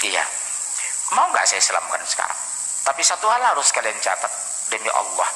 Iya. Mau nggak saya islamkan sekarang? Tapi satu hal harus kalian catat, demi Allah.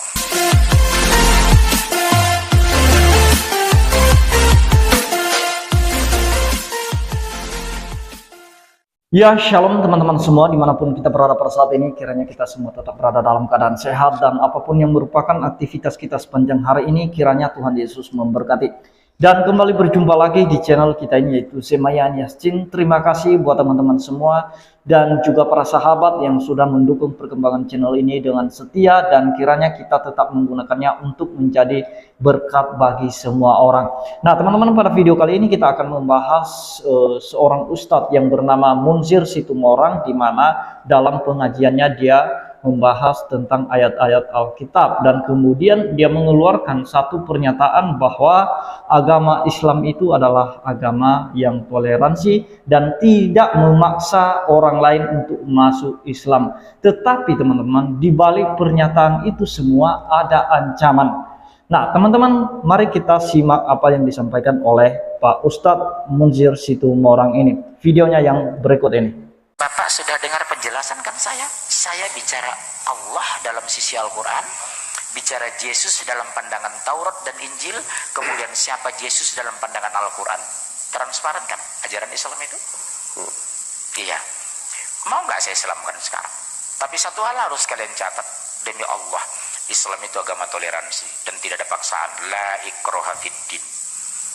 Ya, shalom teman-teman semua dimanapun kita berada pada saat ini. Kiranya kita semua tetap berada dalam keadaan sehat dan apapun yang merupakan aktivitas kita sepanjang hari ini, kiranya Tuhan Yesus memberkati. Dan kembali berjumpa lagi di channel kita ini, yaitu Semayan Yasin. Terima kasih buat teman-teman semua dan juga para sahabat yang sudah mendukung perkembangan channel ini dengan setia, dan kiranya kita tetap menggunakannya untuk menjadi berkat bagi semua orang. Nah teman-teman, pada video kali ini kita akan membahas seorang ustadz yang bernama Munzir Situmorang, di mana dalam pengajiannya dia membahas tentang ayat-ayat Alkitab, dan kemudian dia mengeluarkan satu pernyataan bahwa agama Islam itu adalah agama yang toleransi dan tidak memaksa orang lain untuk masuk Islam. Tetapi teman-teman, di balik pernyataan itu semua ada ancaman. Nah teman-teman, mari kita simak apa yang disampaikan oleh Pak Ustadz Munzir Situmorang ini. Videonya yang berikut ini. Bapak sudah dengar penjelasan kan saya bicara Allah dalam sisi Al-Quran, bicara Yesus dalam pandangan Taurat dan Injil, kemudian siapa Yesus dalam pandangan Al-Quran. Transparan kan ajaran Islam itu? Iya. Mau nggak saya islamkan sekarang? Tapi satu hal harus kalian catat, demi Allah, Islam itu agama toleransi dan tidak ada paksaan. La ikraha fiddin.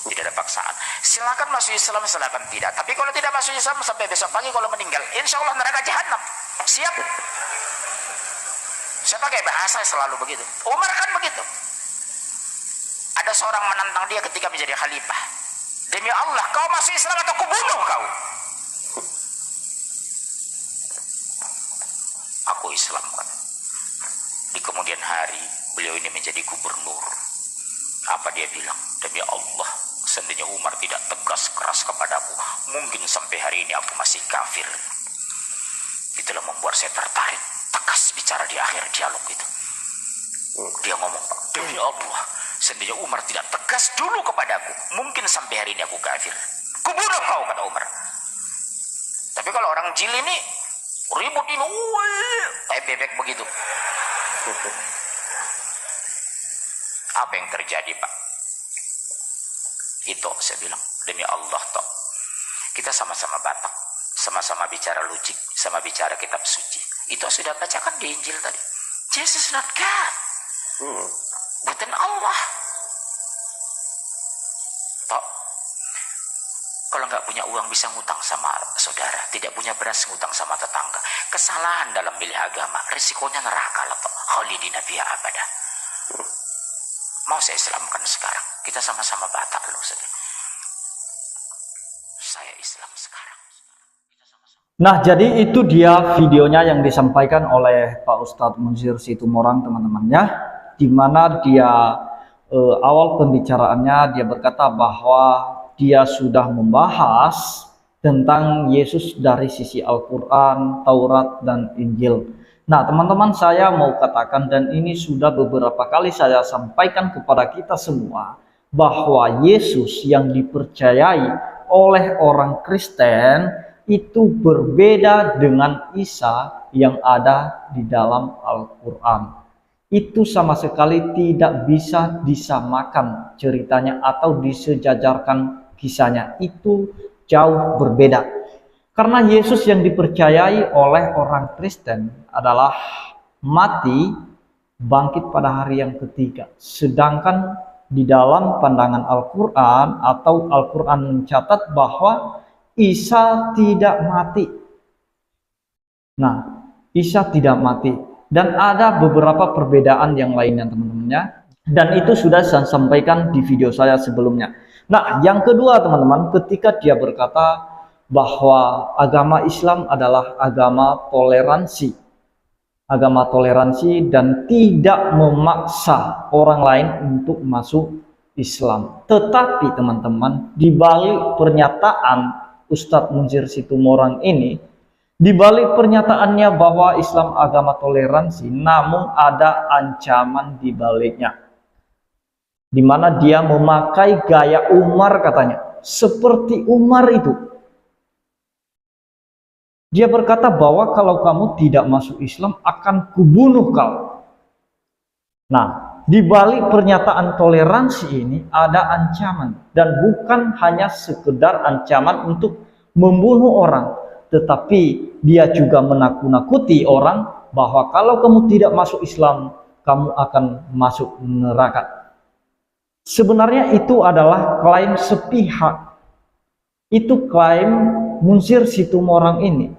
Tidak ada paksaan. Silakan masuk Islam, silakan tidak. Tapi kalau tidak masuk Islam sampai besok pagi kalau meninggal, insya Allah neraka jahanam. Siap? Saya pakai bahasa selalu begitu. Umar kan begitu. Ada seorang menantang dia ketika menjadi khalifah. Demi Allah, kau masuk Islam atau kubunuh kau? Aku Islam kan. Di kemudian hari beliau ini menjadi gubernur. Apa dia bilang? Demi Allah, seandainya Umar tidak tegas keras kepadaku, mungkin sampai hari ini aku masih kafir. Itulah membuat saya tertarik, tegas bicara di akhir dialog itu. Dia ngomong, demi Allah, seandainya Umar tidak tegas dulu kepadaku, mungkin sampai hari ini aku kafir. Kubunuh kau, kata Umar. Tapi kalau orang jil ini ribut ini, kayak bebek begitu. Apa yang terjadi, Pak? Itu saya bilang, demi Allah toh, kita sama-sama Batak, sama-sama bicara logik, sama bicara kitab suci. Itu sudah bacakan di Injil tadi. Jesus not God, bukan Allah. Toh, kalau nggak punya uang bisa ngutang sama saudara, tidak punya beras ngutang sama tetangga. Kesalahan dalam milih agama, resikonya neraka lah toh. Khalidina fiha abada. Mau saya islamkan sekarang, kita sama-sama Batak loh. Saya Islam sekarang. Nah jadi itu dia videonya yang disampaikan oleh Pak Ustadz Munzir Situmorang teman-temannya, di mana dia awal pembicaraannya dia berkata bahwa dia sudah membahas tentang Yesus dari sisi Al-Quran, Taurat, dan Injil. Nah teman-teman, saya mau katakan, dan ini sudah beberapa kali saya sampaikan kepada kita semua, bahwa Yesus yang dipercayai oleh orang Kristen itu berbeda dengan Isa yang ada di dalam Al-Quran. Itu sama sekali tidak bisa disamakan ceritanya atau disejajarkan kisahnya. Itu jauh berbeda. Karena Yesus yang dipercayai oleh orang Kristen adalah mati, bangkit pada hari yang ketiga. Sedangkan di dalam pandangan Al-Quran atau Al-Quran mencatat bahwa Isa tidak mati. Nah, Isa tidak mati. Dan ada beberapa perbedaan yang lainnya teman-temannya. Dan itu sudah saya sampaikan di video saya sebelumnya. Nah, yang kedua teman-teman, ketika dia berkata bahwa agama Islam adalah agama toleransi. Agama toleransi dan tidak memaksa orang lain untuk masuk Islam. Tetapi teman-teman, di balik pernyataan Ustadz Munzir Situmorang ini, di balik pernyataannya bahwa Islam agama toleransi, namun ada ancaman di baliknya. Di mana dia memakai gaya Umar katanya. Seperti Umar itu. Dia berkata bahwa kalau kamu tidak masuk Islam akan kubunuh kau. Nah, di balik pernyataan toleransi ini ada ancaman, dan bukan hanya sekedar ancaman untuk membunuh orang, tetapi dia juga menakut-nakuti orang bahwa kalau kamu tidak masuk Islam, kamu akan masuk neraka. Sebenarnya itu adalah klaim sepihak. Itu klaim Munsir Situmorang ini.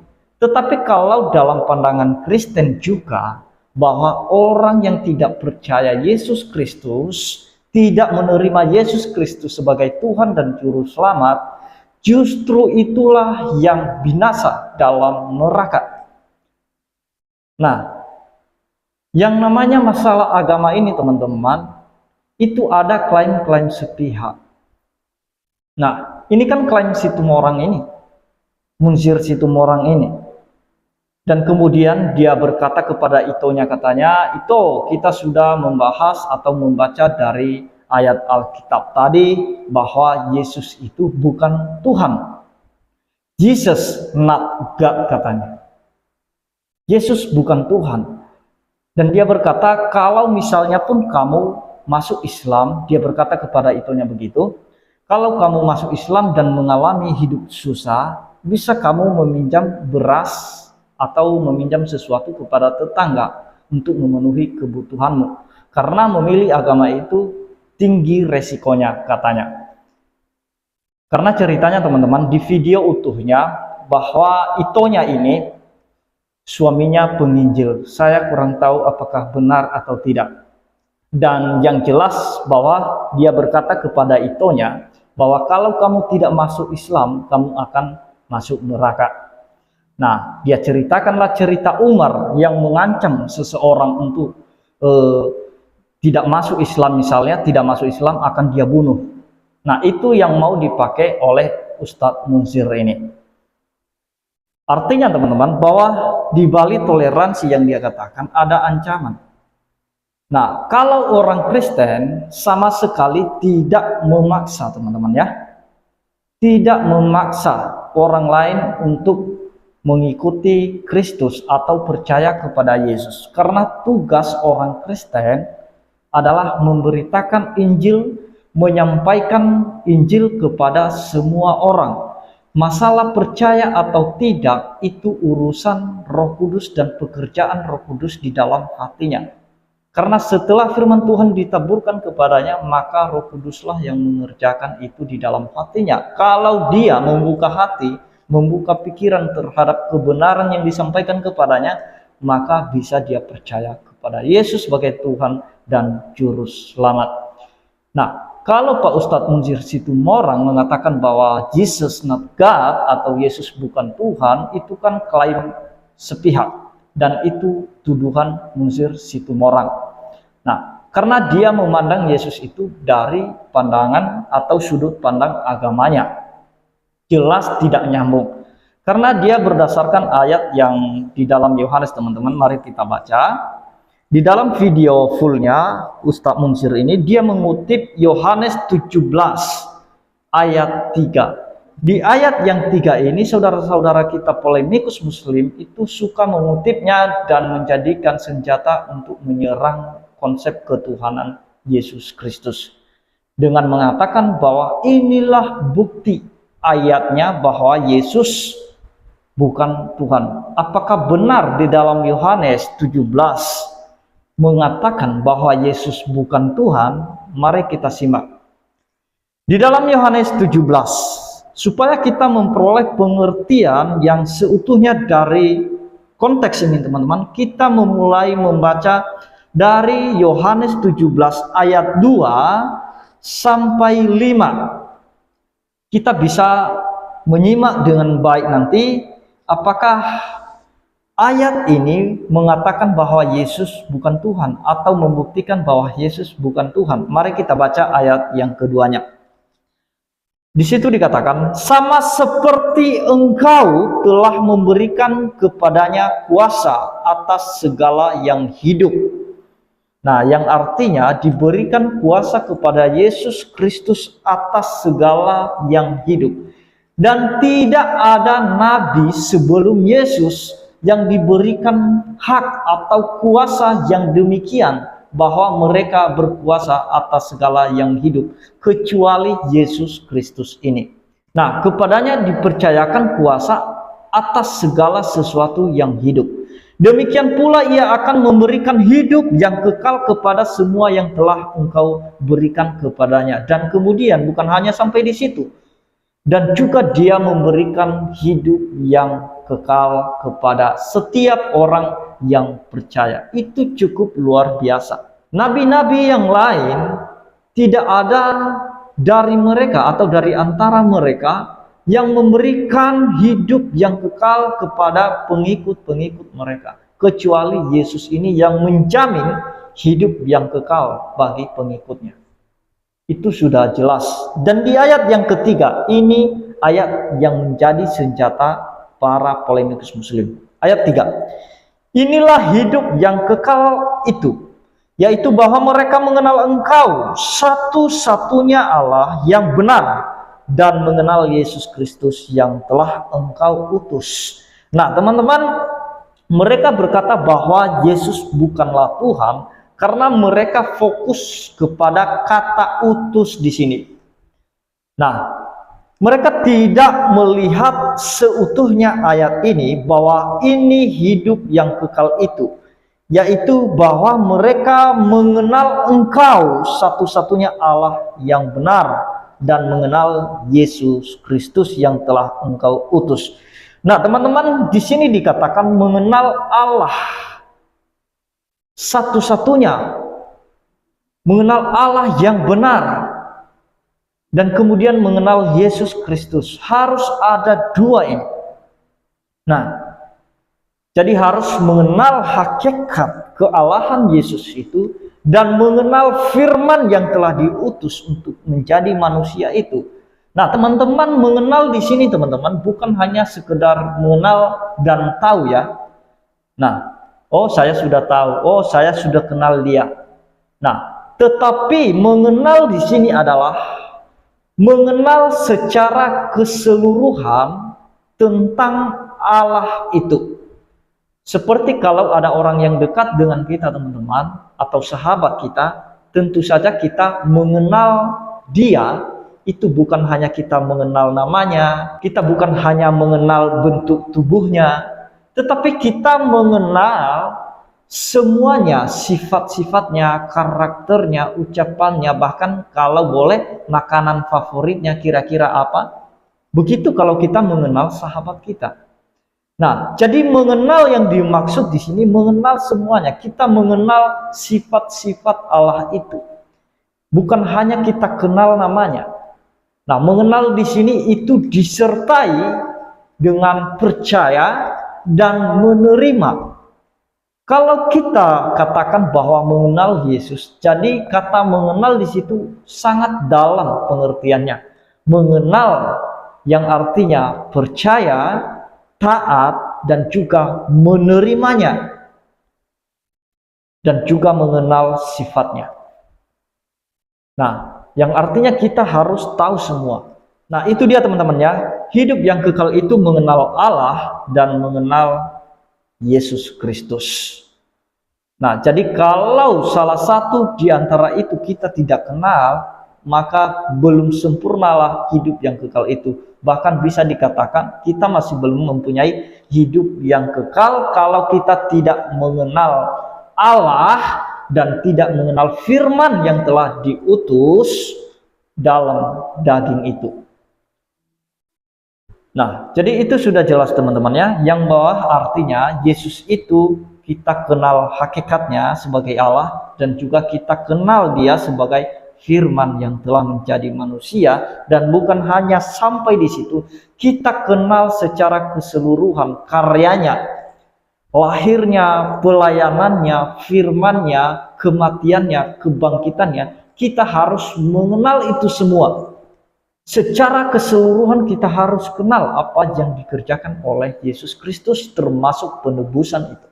Tetapi kalau dalam pandangan Kristen juga, bahwa orang yang tidak percaya Yesus Kristus, tidak menerima Yesus Kristus sebagai Tuhan dan Juru Selamat, justru itulah yang binasa dalam neraka. Nah, yang namanya masalah agama ini teman-teman, itu ada klaim-klaim sepihak. Nah, ini kan klaim Situmorang ini, Munsir Situmorang ini. Dan kemudian dia berkata kepada Itonya, katanya, Ito, kita sudah membahas atau membaca dari ayat Alkitab tadi bahwa Yesus itu bukan Tuhan. Jesus not God, katanya. Yesus bukan Tuhan. Dan dia berkata, kalau misalnya pun kamu masuk Islam, dia berkata kepada Itonya begitu, kalau kamu masuk Islam dan mengalami hidup susah, bisa kamu meminjam beras atau meminjam sesuatu kepada tetangga untuk memenuhi kebutuhanmu. Karena memilih agama itu tinggi resikonya, katanya. Karena ceritanya teman-teman, di video utuhnya, bahwa Itonya ini suaminya penginjil. Saya kurang tahu apakah benar atau tidak. Dan yang jelas bahwa dia berkata kepada Itonya, bahwa kalau kamu tidak masuk Islam, kamu akan masuk neraka. Nah, dia ceritakanlah cerita Umar yang mengancam seseorang untuk tidak masuk Islam, misalnya tidak masuk Islam akan dia bunuh. Nah, itu yang mau dipakai oleh Ustadz Munsir ini. Artinya teman-teman, bahwa di balik toleransi yang dia katakan ada ancaman. Nah, kalau orang Kristen sama sekali tidak memaksa teman-teman ya, tidak memaksa orang lain untuk mengikuti Kristus atau percaya kepada Yesus. Karena tugas orang Kristen adalah memberitakan Injil, menyampaikan Injil kepada semua orang. Masalah percaya atau tidak itu urusan Roh Kudus dan pekerjaan Roh Kudus di dalam hatinya. Karena setelah firman Tuhan ditaburkan kepadanya, maka Roh Kuduslah yang mengerjakan itu di dalam hatinya. Kalau dia membuka hati, membuka pikiran terhadap kebenaran yang disampaikan kepadanya, maka bisa dia percaya kepada Yesus sebagai Tuhan dan Juru Selamat. Nah, kalau Pak Ustadz Munsir Situmorang mengatakan bahwa Jesus not God atau Yesus bukan Tuhan, itu kan klaim sepihak, dan itu tuduhan Munsir Situmorang. Nah, karena dia memandang Yesus itu dari pandangan atau sudut pandang agamanya, jelas tidak nyambung. Karena dia berdasarkan ayat yang di dalam Yohanes, teman-teman, mari kita baca. Di dalam video fullnya Ustadz Munsir ini, dia mengutip Yohanes 17 ayat 3. Di ayat yang 3 ini, saudara-saudara kita polemikus muslim itu suka mengutipnya dan menjadikan senjata untuk menyerang konsep ketuhanan Yesus Kristus. Dengan mengatakan bahwa inilah bukti ayatnya bahwa Yesus bukan Tuhan. Apakah benar di dalam Yohanes 17 mengatakan bahwa Yesus bukan Tuhan? Mari kita simak. Di dalam Yohanes 17, supaya kita memperoleh pengertian yang seutuhnya dari konteks ini teman-teman, kita memulai membaca dari Yohanes 17 ayat 2 sampai 5. Kita bisa menyimak dengan baik nanti apakah ayat ini mengatakan bahwa Yesus bukan Tuhan atau membuktikan bahwa Yesus bukan Tuhan. Mari kita baca ayat yang keduanya. Di situ dikatakan, sama seperti engkau telah memberikan kepadanya kuasa atas segala yang hidup. Nah, yang artinya diberikan kuasa kepada Yesus Kristus atas segala yang hidup. Dan tidak ada nabi sebelum Yesus yang diberikan hak atau kuasa yang demikian, bahwa mereka berkuasa atas segala yang hidup, kecuali Yesus Kristus ini. Nah, kepadanya dipercayakan kuasa atas segala sesuatu yang hidup. Demikian pula ia akan memberikan hidup yang kekal kepada semua yang telah engkau berikan kepadanya. Dan kemudian bukan hanya sampai di situ, dan juga dia memberikan hidup yang kekal kepada setiap orang yang percaya. Itu cukup luar biasa. Nabi-nabi yang lain tidak ada dari mereka atau dari antara mereka yang memberikan hidup yang kekal kepada pengikut-pengikut mereka, kecuali Yesus ini yang menjamin hidup yang kekal bagi pengikutnya. Itu sudah jelas. Dan di ayat yang ketiga, ini ayat yang menjadi senjata para polemikus muslim. Ayat 3. Inilah hidup yang kekal itu, yaitu bahwa mereka mengenal engkau satu-satunya Allah yang benar, dan mengenal Yesus Kristus yang telah engkau utus. Nah, teman-teman, mereka berkata bahwa Yesus bukanlah Tuhan karena mereka fokus kepada kata utus di sini. Nah, mereka tidak melihat seutuhnya ayat ini bahwa ini hidup yang kekal itu, yaitu bahwa mereka mengenal engkau satu-satunya Allah yang benar, dan mengenal Yesus Kristus yang telah engkau utus. Nah, teman-teman, di sini dikatakan mengenal Allah satu-satunya, mengenal Allah yang benar, dan kemudian mengenal Yesus Kristus. Harus ada dua ini. Nah, jadi harus mengenal hakikat kealahan Yesus itu, dan mengenal firman yang telah diutus untuk menjadi manusia itu. Nah, teman-teman, mengenal di sini, teman-teman, bukan hanya sekedar mengenal dan tahu ya. Nah, oh saya sudah tahu, oh saya sudah kenal dia. Nah, tetapi mengenal di sini adalah mengenal secara keseluruhan tentang Allah itu. Seperti kalau ada orang yang dekat dengan kita, teman-teman, atau sahabat kita, tentu saja kita mengenal dia. Itu bukan hanya kita mengenal namanya, kita bukan hanya mengenal bentuk tubuhnya, tetapi kita mengenal semuanya, sifat-sifatnya, karakternya, ucapannya, bahkan kalau boleh makanan favoritnya kira-kira apa. Begitu kalau kita mengenal sahabat kita. Nah, jadi mengenal yang dimaksud di sini mengenal semuanya. Kita mengenal sifat-sifat Allah itu. Bukan hanya kita kenal namanya. Nah, mengenal di sini itu disertai dengan percaya dan menerima. Kalau kita katakan bahwa mengenal Yesus, jadi kata mengenal di situ sangat dalam pengertiannya. Mengenal yang artinya percaya, taat, dan juga menerimanya, dan juga mengenal sifatnya. Nah, yang artinya kita harus tahu semua. Nah, itu dia teman-teman ya. Hidup yang kekal itu mengenal Allah dan mengenal Yesus Kristus. Nah, jadi kalau salah satu di antara itu kita tidak kenal, maka belum sempurnalah hidup yang kekal itu. Bahkan bisa dikatakan kita masih belum mempunyai hidup yang kekal kalau kita tidak mengenal Allah dan tidak mengenal firman yang telah diutus dalam daging itu. Nah, jadi itu sudah jelas teman-teman ya, yang bawah artinya Yesus itu kita kenal hakikatnya sebagai Allah, dan juga kita kenal dia sebagai firman yang telah menjadi manusia. Dan bukan hanya sampai di situ, kita kenal secara keseluruhan karyanya, lahirnya, pelayanannya, firmannya, kematiannya, kebangkitannya. Kita harus mengenal itu semua. Secara keseluruhan kita harus kenal apa yang dikerjakan oleh Yesus Kristus, termasuk penebusan itu.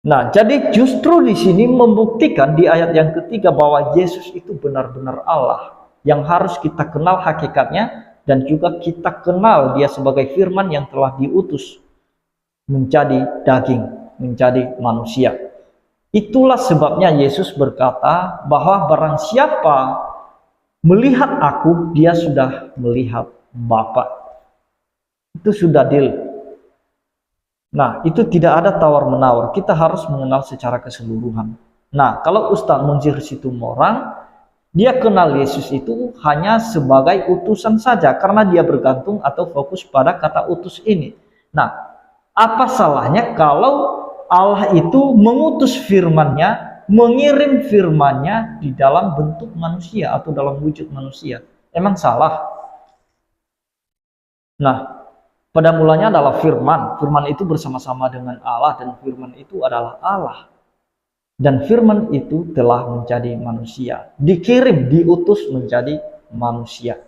Nah, jadi justru di sini membuktikan di ayat yang ketiga bahwa Yesus itu benar-benar Allah yang harus kita kenal hakikatnya, dan juga kita kenal dia sebagai firman yang telah diutus menjadi daging, menjadi manusia. Itulah sebabnya Yesus berkata bahwa barang siapa melihat aku, dia sudah melihat Bapa. Itu sudah deal. Nah, itu tidak ada tawar-menawar. Kita harus mengenal secara keseluruhan. Nah, kalau Ustadz Munzir Situmorang, dia kenal Yesus itu hanya sebagai utusan saja karena dia bergantung atau fokus pada kata utus ini. Nah, apa salahnya kalau Allah itu mengutus firman-Nya, mengirim firman-Nya di dalam bentuk manusia atau dalam wujud manusia? Emang salah? Nah, pada mulanya adalah firman. Firman itu bersama-sama dengan Allah dan firman itu adalah Allah. Dan firman itu telah menjadi manusia, dikirim, diutus menjadi manusia.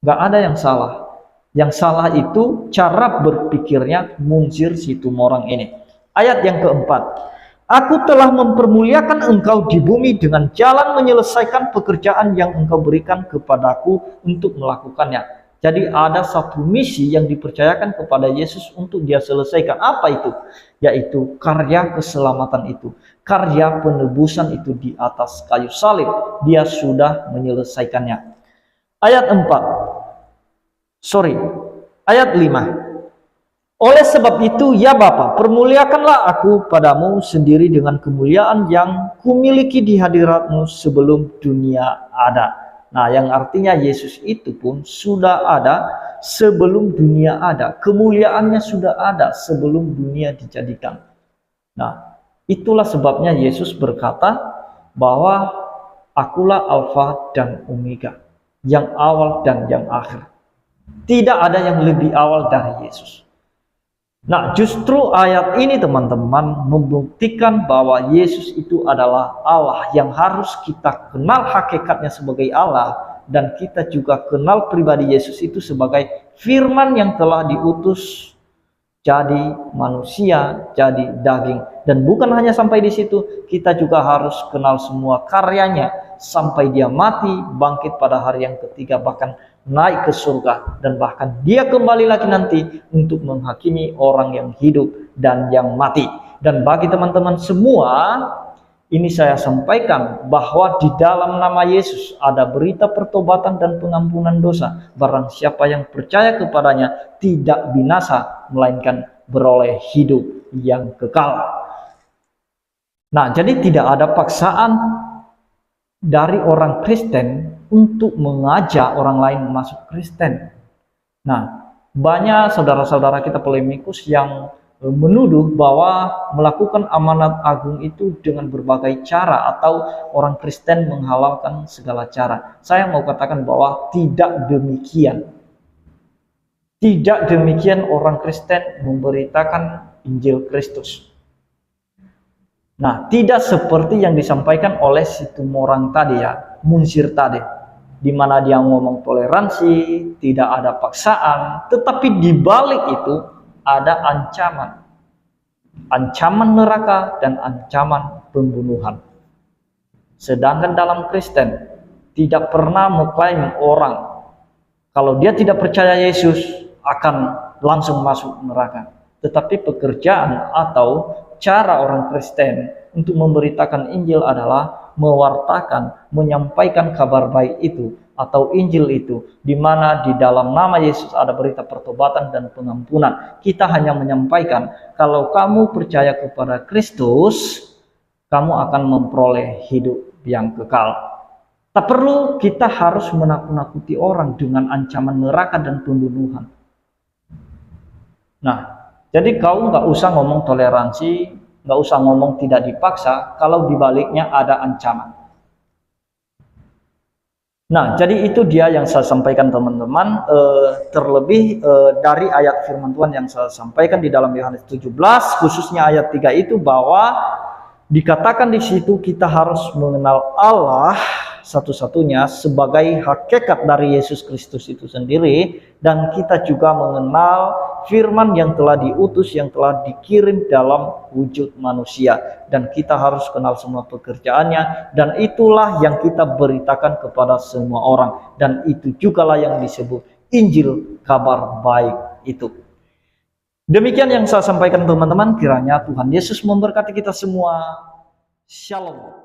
Gak ada yang salah. Yang salah itu cara berpikirnya Munzir Situmorang ini. Ayat yang keempat. Aku telah mempermuliakan engkau di bumi dengan jalan menyelesaikan pekerjaan yang engkau berikan kepadaku untuk melakukannya. Jadi ada satu misi yang dipercayakan kepada Yesus untuk dia selesaikan. Apa itu? Yaitu karya keselamatan itu. Karya penebusan itu di atas kayu salib. Dia sudah menyelesaikannya. Ayat 5. Oleh sebab itu, ya Bapa, permuliakanlah aku padamu sendiri dengan kemuliaan yang kumiliki di hadiratmu sebelum dunia ada. Nah, yang artinya Yesus itu pun sudah ada sebelum dunia ada. Kemuliaannya sudah ada sebelum dunia dijadikan. Nah, itulah sebabnya Yesus berkata bahwa akulah Alfa dan Omega, yang awal dan yang akhir. Tidak ada yang lebih awal dari Yesus. Nah, justru ayat ini teman-teman membuktikan bahwa Yesus itu adalah Allah yang harus kita kenal hakikatnya sebagai Allah, dan kita juga kenal pribadi Yesus itu sebagai firman yang telah diutus jadi manusia, jadi daging. Dan bukan hanya sampai di situ, kita juga harus kenal semua karyanya sampai dia mati, bangkit pada hari yang ketiga, bahkan naik ke surga, dan bahkan dia kembali lagi nanti untuk menghakimi orang yang hidup dan yang mati. Dan bagi teman-teman semua, ini saya sampaikan bahwa di dalam nama Yesus ada berita pertobatan dan pengampunan dosa. Barang siapa yang percaya kepadanya tidak binasa, melainkan beroleh hidup yang kekal. Nah, jadi tidak ada paksaan dari orang Kristen untuk mengajak orang lain masuk Kristen. Nah, banyak saudara-saudara kita polemikus yang menuduh bahwa melakukan amanat agung itu dengan berbagai cara, atau orang Kristen menghalalkan segala cara. Saya mau katakan bahwa tidak demikian. Tidak demikian orang Kristen memberitakan Injil Kristus. Nah, tidak seperti yang disampaikan oleh Situmorang tadi ya, Munzir tadi, di mana dia ngomong toleransi, tidak ada paksaan, tetapi di balik itu ada ancaman. Ancaman neraka dan ancaman pembunuhan. Sedangkan dalam Kristen tidak pernah mengklaim orang kalau dia tidak percaya Yesus akan langsung masuk neraka. Tetapi pekerjaan atau cara orang Kristen untuk memberitakan Injil adalah mewartakan, menyampaikan kabar baik itu atau Injil itu, di mana di dalam nama Yesus ada berita pertobatan dan pengampunan. Kita hanya menyampaikan kalau kamu percaya kepada Kristus, kamu akan memperoleh hidup yang kekal. Tak perlu kita harus menakut-nakuti orang dengan ancaman neraka dan pembunuhan. Nah, jadi kau nggak usah ngomong toleransi, nggak usah ngomong tidak dipaksa, kalau dibaliknya ada ancaman. Nah, jadi itu dia yang saya sampaikan teman-teman, terlebih dari ayat firman Tuhan yang saya sampaikan di dalam Yohanes 17, khususnya ayat 3 itu, bahwa dikatakan di situ kita harus mengenal Allah satu-satunya sebagai hakikat dari Yesus Kristus itu sendiri, dan kita juga mengenal firman yang telah diutus, yang telah dikirim dalam wujud manusia, dan kita harus kenal semua pekerjaannya, dan itulah yang kita beritakan kepada semua orang, dan itu jugalah yang disebut Injil kabar baik itu. Demikian yang saya sampaikan teman-teman, kiranya Tuhan Yesus memberkati kita semua. Shalom.